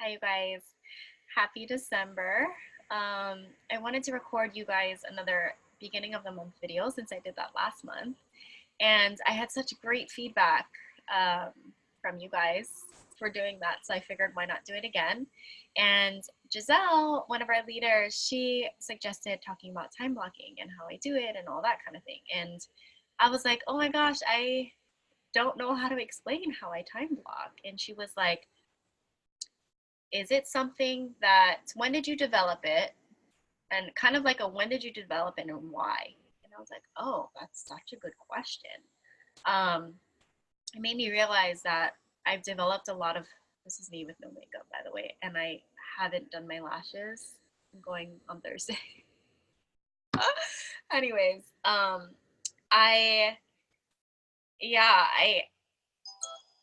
Hi, you guys. Happy December. I wanted to record you guys another beginning of the month video since I did that last month. And I had such great feedback um, from you guys for doing that. So I figured why not do it again. And Giselle, one of our leaders, she suggested talking about time blocking and how I do it and all that kind of thing. And I was like, oh my gosh, I don't know how to explain how I time block. And she was like, is it something that, when did you develop it? And kind of like a when did you develop it and why? And I was like, oh, that's such a good question. Um, it made me realize that I've developed a lot of, this is me with no makeup, by the way, and I haven't done my lashes. I'm going on Thursday. Anyways, I, yeah,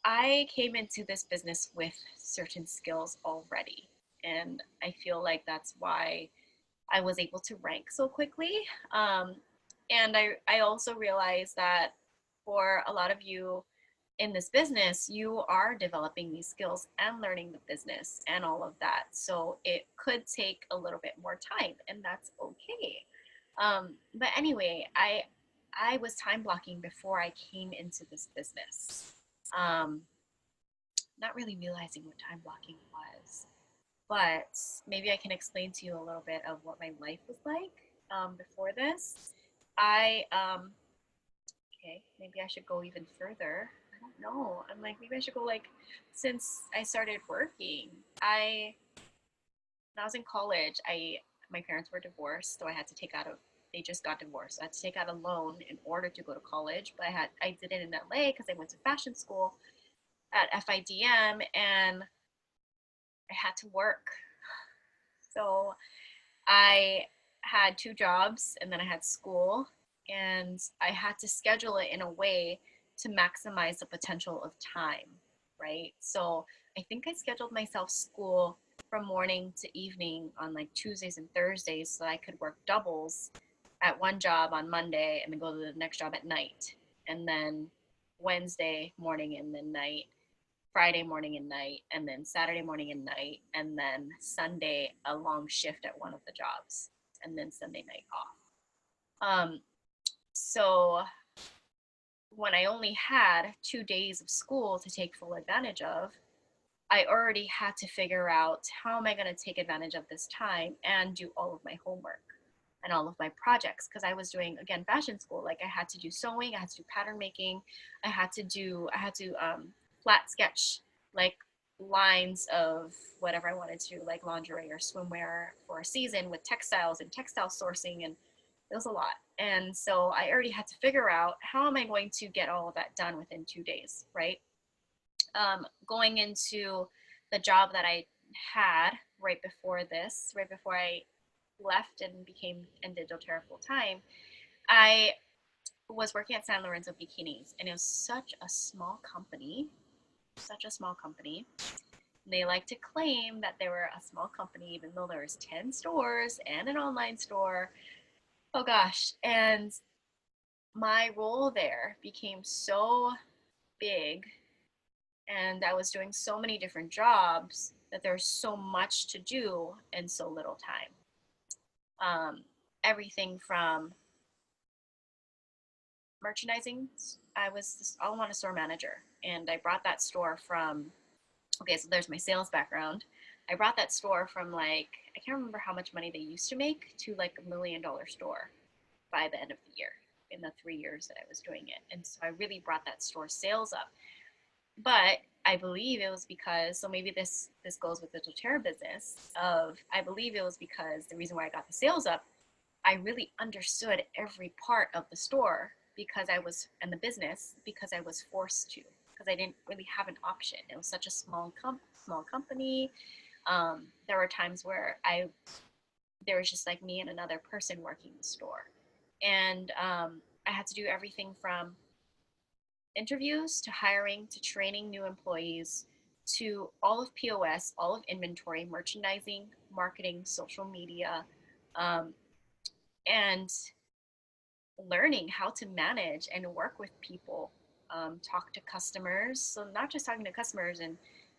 I came into this business with certain skills already. And I feel like that's why I was able to rank so quickly. And I also realized that for a lot of you in this business, you are developing these skills and learning the business and all of that. So it could take a little bit more time, and that's okay. But anyway, I was time blocking before I came into this business. Um, not really realizing what time blocking was, but maybe I can explain to you a little bit of what my life was like before this. I, okay, maybe I should go even further. I don't know. I'm like, maybe I should go like, since I started working, when I was in college, my parents were divorced, so I had to take out they just got divorced. So I had to take out a loan in order to go to college, but I did it in LA because I went to fashion school at FIDM and I had to work. So I had two jobs and then I had school, and I had to schedule it in a way to maximize the potential of time, right? So I think I scheduled myself school from morning to evening on like Tuesdays and Thursdays so I could work doubles at one job on Monday and then go to the next job at night. And then Wednesday morning and then night, Friday morning and night, and then Saturday morning and night, and then Sunday a long shift at one of the jobs, and then Sunday night off. So when I only had 2 days of school to take full advantage of, I already had to figure out how am I going to take advantage of this time and do all of my homework and all of my projects, because I was doing, again, fashion school. Like I had to do sewing, I had to do pattern making, I had to flat sketch like lines of whatever I wanted to, like lingerie or swimwear for a season with textiles and textile sourcing, and it was a lot. And so I already had to figure out how am I going to get all of that done within 2 days, right? Going into the job that I had right before this, right before I left and did doTERRA full time, I was working at San Lorenzo Bikinis, and it was such a small company. They like to claim that they were a small company, even though there was 10 stores and an online store. Oh gosh. And my role there became so big, and I was doing so many different jobs that there's so much to do in so little time. Everything from merchandising. I was all on a store manager, and I brought that store from, okay, so there's my sales background. I brought that store from like, I can't remember how much money they used to make to like $1 million store by the end of the year in the 3 years that I was doing it. And so I really brought that store sales up. But I believe it was because, so maybe this goes with the doTERRA business of, I believe it was because the reason why I got the sales up, I really understood every part of the store because I was in the business, because I was forced to, because I didn't really have an option. It was such a small company. There were times where there was just like me and another person working the store, and I had to do everything from interviews to hiring to training new employees to all of POS, all of inventory, merchandising, marketing, social media, um, and learning how to manage and work with people, talk to customers. So not just talking to customers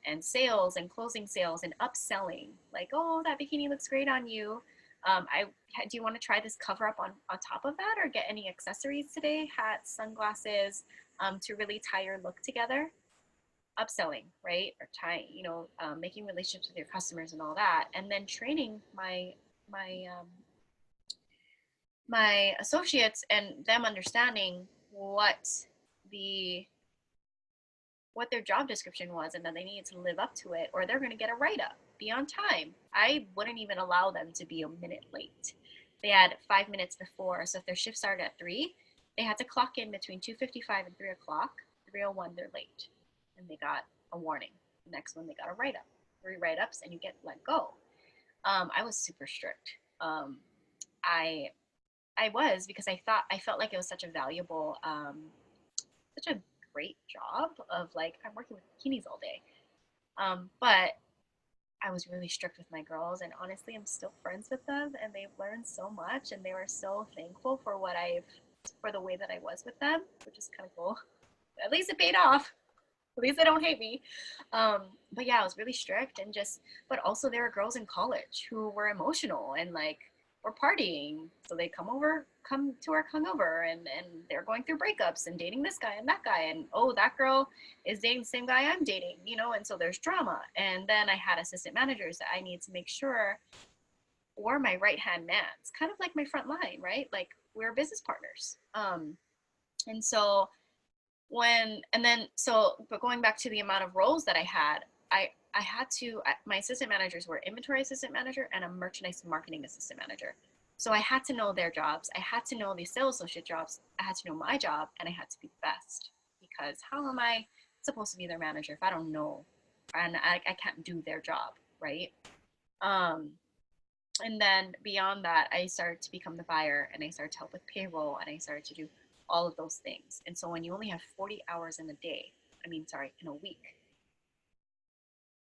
and sales and closing sales and upselling. Like, oh, that bikini looks great on you. Do you want to try this cover up on top of that, or get any accessories today? Hats, sunglasses, to really tie your look together. Upselling, right? Or making relationships with your customers and all that, and then training my my associates and them understanding the what their job description was, and that they needed to live up to it, or they're going to get a write-up. Be on time. I wouldn't even allow them to be a minute late. They had 5 minutes before, so if their shift started at 3, they had to clock in between 2:55 and 3 o'clock. 3:01, they're late, and they got a warning. The next one, they got a write-up. 3 write-ups, and you get let go. I was super strict. I I was, because I felt like it was such a valuable, such a great job of, like, I'm working with bikinis all day. But I was really strict with my girls, and honestly, I'm still friends with them, and they've learned so much, and they were so thankful for the way that I was with them, which is kind of cool. At least it paid off. At least they don't hate me. But yeah, I was really strict, but also there were girls in college who were emotional and, like, were partying. So they come to our hungover, and they're going through breakups and dating this guy and that guy. And oh, that girl is dating the same guy I'm dating, and so there's drama. And then I had assistant managers that I need to make sure were my right-hand man. It's kind of like my front line, right? Like, we're business partners. And so but going back to the amount of roles that I had, my assistant managers were inventory assistant manager and a merchandise marketing assistant manager. So I had to know their jobs. I had to know the sales associate jobs. I had to know my job, and I had to be the best, because how am I supposed to be their manager if I don't know, and I can't do their job, right? Um, and then beyond that, I started to become the buyer, and I started to help with payroll, and I started to do all of those things. And so when you only have 40 hours in a week,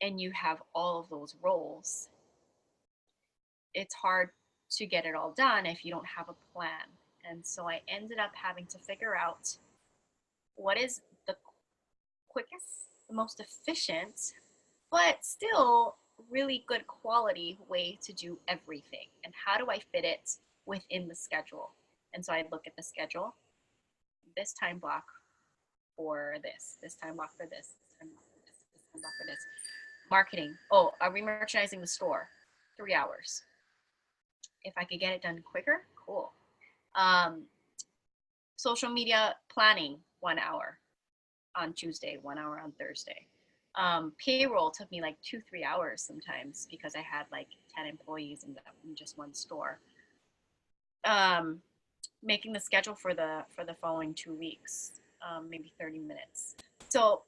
and you have all of those roles, it's hard to get it all done if you don't have a plan. And so I ended up having to figure out what is the quickest, the most efficient, but still really good quality way to do everything, and how do I fit it within the schedule. And so I'd look at the schedule, this time block for this time block for this time block for this time block for this. Marketing, remerchandising the store, 3 hours. If I could get it done quicker, cool. Social media planning, 1 hour on Tuesday, 1 hour on Thursday. Payroll took me like 2-3 hours sometimes, because I had like 10 employees in just one store. Making the schedule for the following 2 weeks, maybe 30 minutes. So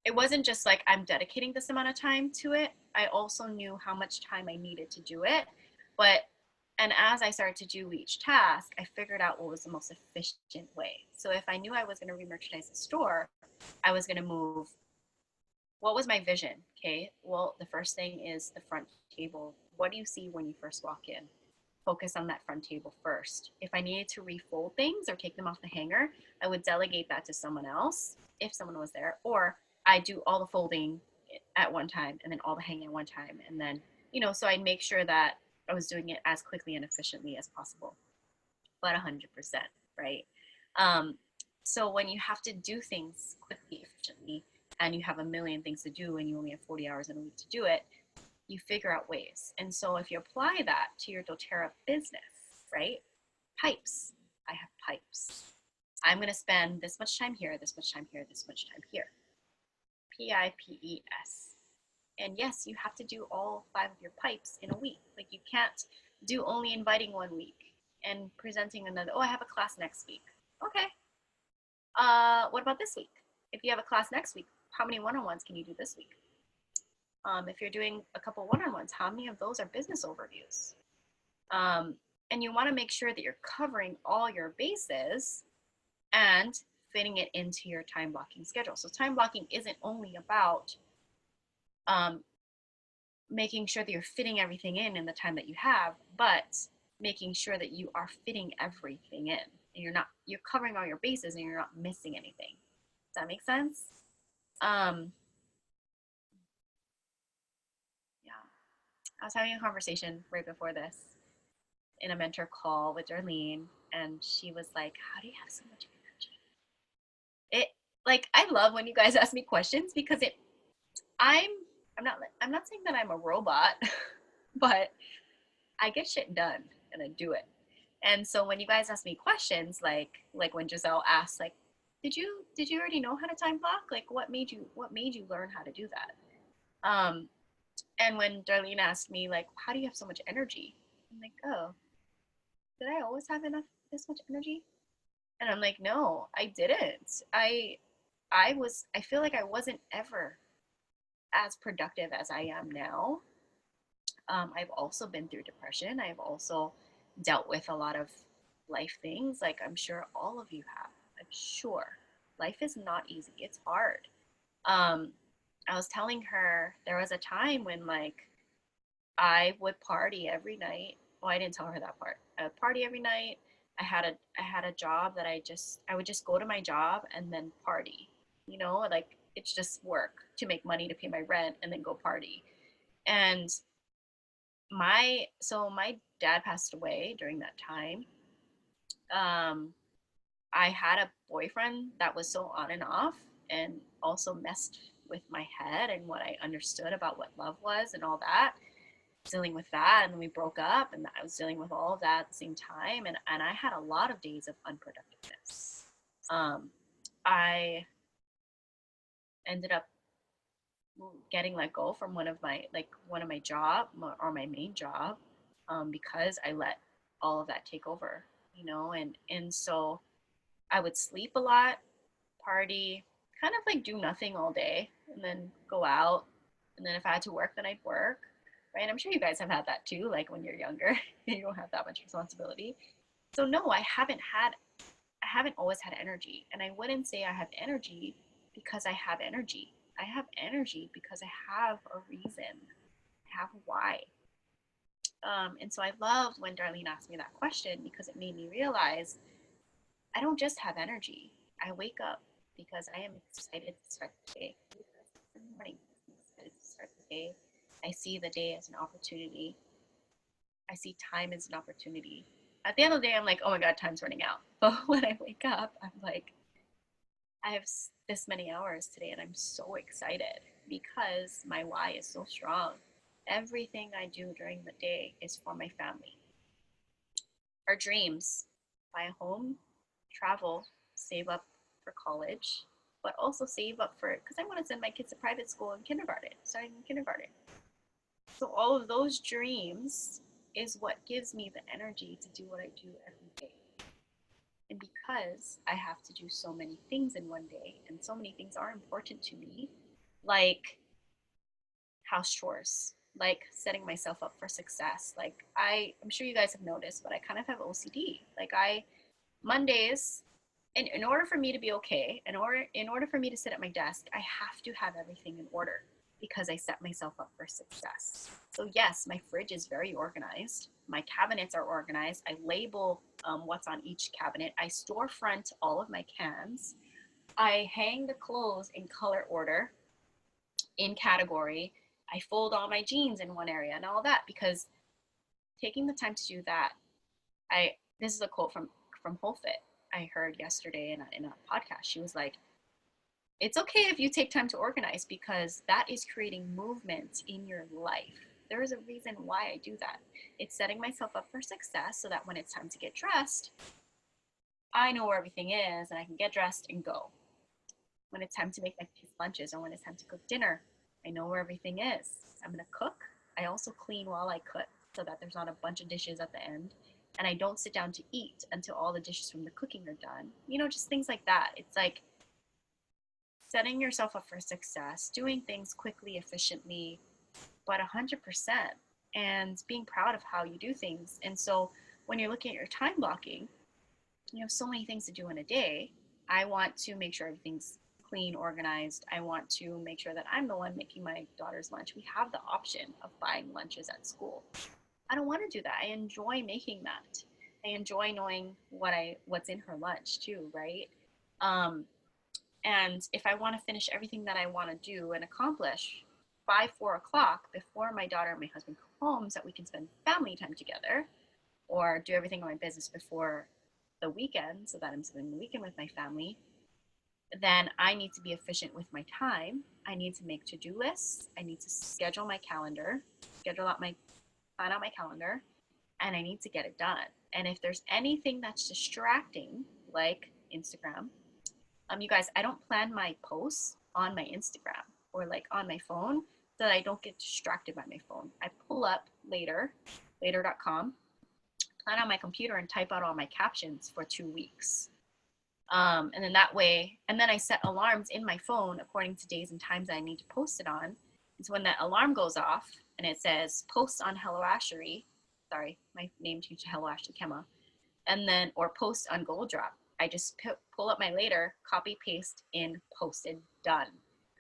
it wasn't just like I'm dedicating this amount of time to it. I also knew how much time I needed to do it. And as I started to do each task, I figured out what was the most efficient way. So if I knew I was going to re-merchandise the store, I was going to move. What was my vision? Okay, well, the first thing is the front table. What do you see when you first walk in? Focus on that front table first. If I needed to refold things or take them off the hanger, I would delegate that to someone else if someone was there, or I do all the folding at one time and then all the hanging at one time. And then, so I'd make sure that I was doing it as quickly and efficiently as possible, but 100%, right? So when you have to do things quickly, efficiently, and you have a million things to do and you only have 40 hours in a week to do it, you figure out ways. And so if you apply that to your doTERRA business, right? Pipes. I have pipes. I'm going to spend this much time here, this much time here, this much time here. PIPES. And yes, you have to do all 5 of your pipes in a week. Like, you can't do only inviting 1 week and presenting another. Oh, I have a class next week. Okay. What about this week? If you have a class next week, how many one-on-ones can you do this week? If you're doing a couple one-on-ones, how many of those are business overviews? And you want to make sure that you're covering all your bases and fitting it into your time blocking schedule. So time blocking isn't only about making sure that you're fitting everything in the time that you have, but making sure that you are fitting everything in, and you're covering all your bases and you're not missing anything. Does that make sense? I was having a conversation right before this in a mentor call with Darlene, and she was like, "How do you have so much energy?" It like I love when you guys ask me questions because I'm I'm not saying that I'm a robot, but I get shit done and I do it. And so when you guys ask me questions, like when Giselle asked, like, did you already know how to time block? Like, what made you learn how to do that? And when Darlene asked me, like, how do you have so much energy? I'm like, oh, did I always have enough this much energy? And I'm like, no, I didn't. I feel like I wasn't ever as productive as I am now. I've also been through depression. I've also dealt with a lot of life things, like I'm sure all of you have. I'm sure. Life is not easy. It's hard. Um, I was telling her there was a time when like I would party every night. Well, I didn't tell her that part. I would party every night. I had a job that I would just go to my job and then party. Like it's just work to make money to pay my rent and then go party. And my dad passed away during that time. Um, I had a boyfriend that was so on and off and also messed with my head and what I understood about what love was and all that. Dealing with that, and then we broke up, and I was dealing with all of that at the same time, and I had a lot of days of unproductiveness. I ended up getting let go from one of my job or my main job, because I let all of that take over, and so I would sleep a lot, party, kind of like do nothing all day, and then go out, and then if I had to work, then I'd work. Right? I'm sure you guys have had that too, like when you're younger, you don't have that much responsibility. So no, I haven't always had energy, and I wouldn't say I have energy because I have energy. I have energy because I have a reason. I have a why. And so I loved when Darlene asked me that question because it made me realize I don't just have energy. I wake up because I am excited to start the day. In the morning, I'm excited to start the day. I see the day as an opportunity. I see time as an opportunity. At the end of the day, I'm like, oh my God, time's running out. But when I wake up, I'm like, I have this many hours today and I'm so excited because my why is so strong. Everything I do during the day is for my family. Our dreams: buy a home, travel, save up for college, but also save up for it because I want to send my kids to private school in kindergarten, starting in kindergarten. So all of those dreams is what gives me the energy to do what I do every day. And because I have to do so many things in one day, and so many things are important to me, like house chores, like setting myself up for success. Like I'm sure you guys have noticed, but I kind of have OCD. Like Mondays, in order for me to be okay, in order for me to sit at my desk, I have to have everything in order because I set myself up for success. So yes, my fridge is very organized. My cabinets are organized. I label what's on each cabinet. I storefront all of my cans. I hang the clothes in color order, in category. I fold all my jeans in one area and all that because taking the time to do that, I this is a quote from Whole Fit I heard yesterday in a podcast. She was like, "It's okay if you take time to organize because that is creating movement in your life. There is a reason why I do that. It's setting myself up for success so that when it's time to get dressed, I know where everything is and I can get dressed and go. When it's time to make my kids lunches or when it's time to cook dinner, I know where everything is. I'm gonna cook. I also clean while I cook so that there's not a bunch of dishes at the end. And I don't sit down to eat until all the dishes from the cooking are done. Just things like that. It's like setting yourself up for success, doing things quickly, efficiently, but 100%, and being proud of how you do things. And so when you're looking at your time blocking, you have so many things to do in a day. I want to make sure everything's clean, organized. I want to make sure that I'm the one making my daughter's lunch. We have the option of buying lunches at school. I don't want to do that. I enjoy making that. I enjoy knowing what's in her lunch too, right? Um, and if I want to finish everything that I want to do and accomplish by 4 o'clock, before my daughter and my husband come home, so that we can spend family time together, or do everything on my business before the weekend so that I'm spending the weekend with my family, then I need to be efficient with my time. I need to make to-do lists. I need to schedule my calendar, plan out my calendar, and I need to get it done. And if there's anything that's distracting, like Instagram, you guys, I don't plan my posts on my Instagram or like on my phone so that I don't get distracted by my phone. I pull up later.com, plan on my computer and type out all my captions for 2 weeks. And then that way, and then I set alarms in my phone according to days and times that I need to post it on. And so when that alarm goes off and it says post on Hello Ashery, sorry, my name changed to Hello Ashley Kemma, and then, or post on Gold Drop, I just pull up my later, copy, paste in, posted, done.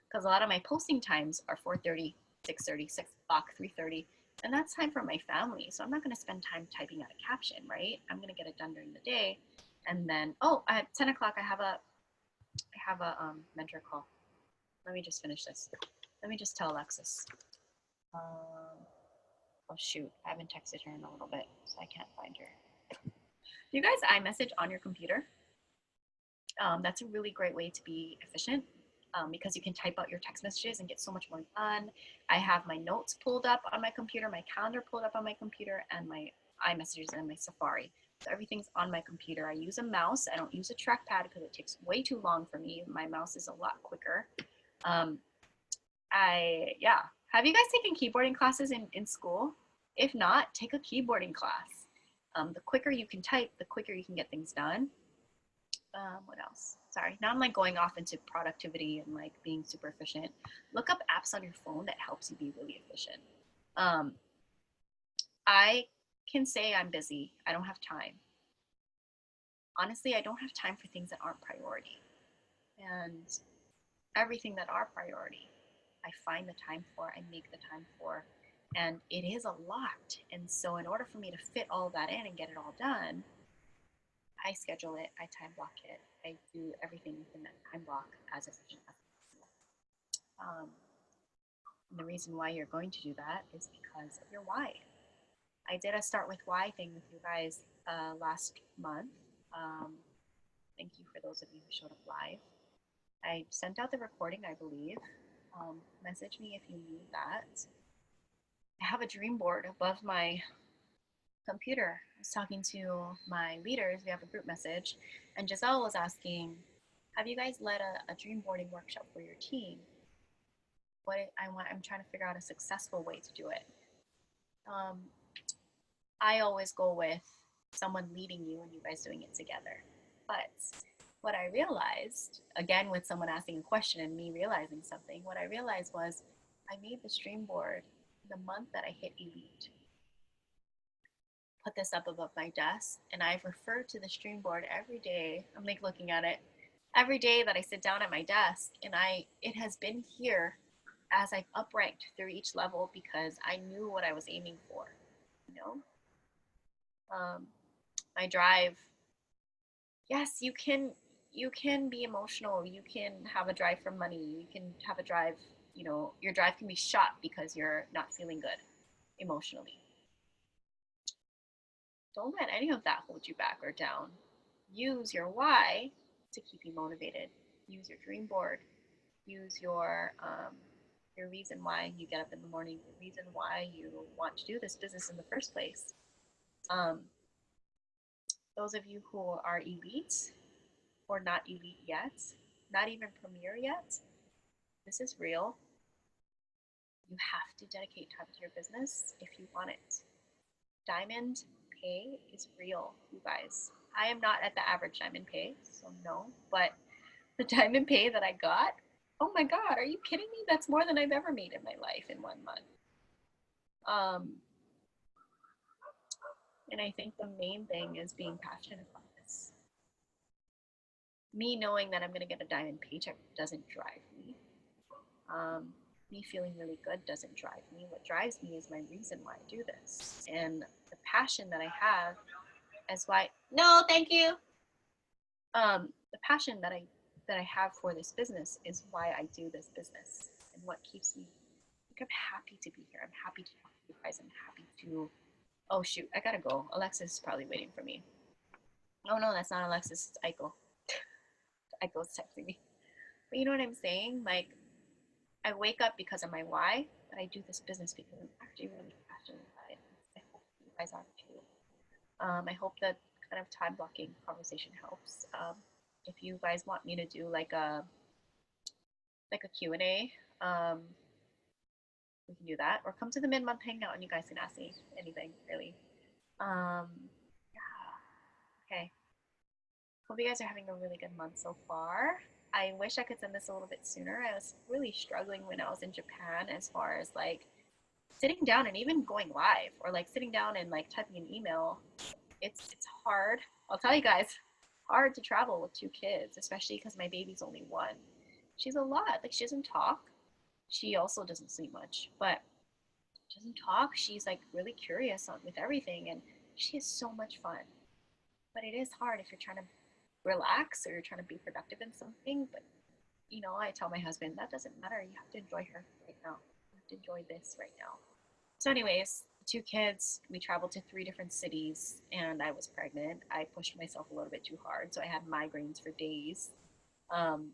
Because a lot of my posting times are 4:30, 6:30, 6 o'clock, 3:30, and that's time for my family. So I'm not going to spend time typing out a caption, right? I'm going to get it done during the day. And then, oh, at 10 o'clock, I have a mentor call. Let me just finish this. Let me just tell Alexis. Oh, shoot. I haven't texted her in a little bit, so I can't find her. Do you guys iMessage on your computer? That's a really great way to be efficient because you can type out your text messages and get so much more done. I have my notes pulled up on my computer, my calendar pulled up on my computer, and my iMessages and my Safari. So everything's on my computer. I use a mouse. I don't use a trackpad because it takes way too long for me. My mouse is a lot quicker. Have you guys taken keyboarding classes in school? If not, take a keyboarding class. The quicker you can type, the quicker you can get things done. What else? Sorry, now I'm like going off into productivity and like being super efficient. Look up apps on your phone that helps you be really efficient. I can say I'm busy. I don't have time. Honestly, I don't have time for things that aren't priority. And everything that are priority, I find the time for, I make the time for, and it is a lot. And so in order for me to fit all that in and get it all done, I schedule it, I time block it, I do everything within that time block as efficient as possible. And the reason why you're going to do that is because of your why. I did a start with why thing with you guys last month. Thank you for those of you who showed up live. I sent out the recording, I believe. Message me if you need that. I have a dream board above my computer. I was talking to my leaders. We have a group message, and Giselle was asking, have you guys led a dream boarding workshop for your team? I'm trying to figure out a successful way to do it. I always go with someone leading you and you guys doing it together. But what I realized, again with someone asking a question and me realizing something, what I realized was I made this dream board the month that I hit Elite. Put this up above my desk, and I've referred to the stream board every day. I'm like looking at it every day that I sit down at my desk, and it has been here as I've upranked through each level because I knew what I was aiming for, you know. My drive. Yes, you can be emotional. You can have a drive for money. You can have a drive. You know, your drive can be shot because you're not feeling good emotionally. Don't let any of that hold you back or down. Use your why to keep you motivated. Use your dream board. Use your reason why you get up in the morning, the reason why you want to do this business in the first place. Those of you who are elite or not elite yet, not even premier yet, this is real. You have to dedicate time to your business if you want it. Diamond pay is real, you guys. I am not at the average diamond pay, so no, but the diamond pay that I got, oh my God, are you kidding me? That's more than I've ever made in my life in 1 month. And I think the main thing is being passionate about this. Me knowing that I'm going to get a diamond paycheck doesn't drive me. Me feeling really good doesn't drive me. What drives me is my reason why I do this. And the passion that I have is why, no, thank you. The passion that I have for this business is why I do this business and what keeps me. I'm happy to be here. I'm happy to talk to you guys. I'm happy to. Oh shoot, I gotta go. Alexis is probably waiting for me. Oh no, that's not Alexis. It's Aiko. Aiko's texting me. But you know what I'm saying? Like, I wake up because of my why, but I do this business because I'm actually really passionate about it. I hope you guys are too. I hope that kind of time blocking conversation helps. If you guys want me to do like a Q&A, we can do that. Or come to the mid-month hangout and you guys can ask me anything, really. Um, yeah. Okay. Hope you guys are having a really good month so far. I wish I could send this a little bit sooner. I was really struggling when I was in Japan as far as like sitting down and even going live or like sitting down and like typing an email. It's hard. I'll tell you guys, hard to travel with two kids, especially because my baby's only one. She's a lot. Like she doesn't talk. She also doesn't sleep much, but she doesn't talk. She's like really curious on with everything, and she has so much fun. But it is hard if you're trying to relax or you're trying to be productive in something. But you know, I tell my husband that doesn't matter. You have to enjoy her right now. You have to enjoy this right now. So, anyways, two kids. We traveled to three different cities, and I was pregnant. I pushed myself a little bit too hard, so I had migraines for days. Um,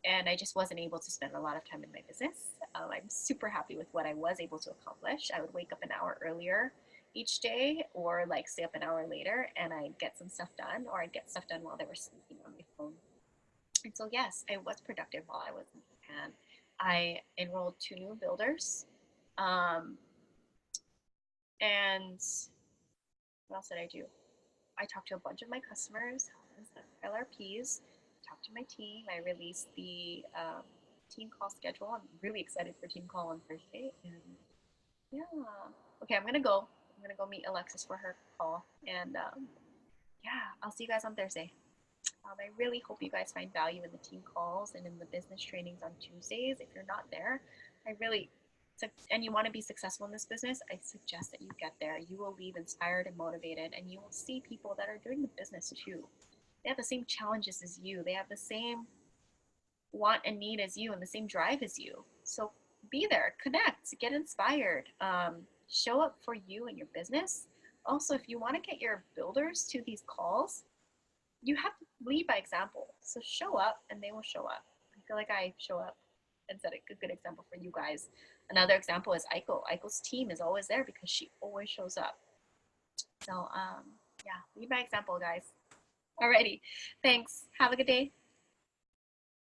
and I just wasn't able to spend a lot of time in my business. I'm super happy with what I was able to accomplish. I would wake up an hour earlier each day, or like stay up an hour later, and I'd get some stuff done, or I'd get stuff done while they were sleeping on my phone. And so, yes, I was productive while I was in Japan. I enrolled two new builders. Um, and what else did I do? I talked to a bunch of my customers, LRPs, talked to my team. I released the team call schedule. I'm really excited for team call on Thursday. And yeah, okay, I'm going to go. I'm going to go meet Alexis for her call. And yeah, I'll see you guys on Thursday. I really hope you guys find value in the team calls and in the business trainings on Tuesdays. If you're not there, I really, and you want to be successful in this business, I suggest that you get there. You will leave inspired and motivated, and you will see people that are doing the business too. They have the same challenges as you, they have the same want and need as you, and the same drive as you. So be there, connect, get inspired, show up for you and your business. Also, if you want to get your builders to these calls, you have to lead by example. So show up and they will show up. I feel like I show up and set a good example for you guys. Another example is Aiko. Aiko's team is always there because she always shows up. So yeah, lead by example, guys. Alrighty. Thanks. Have a good day.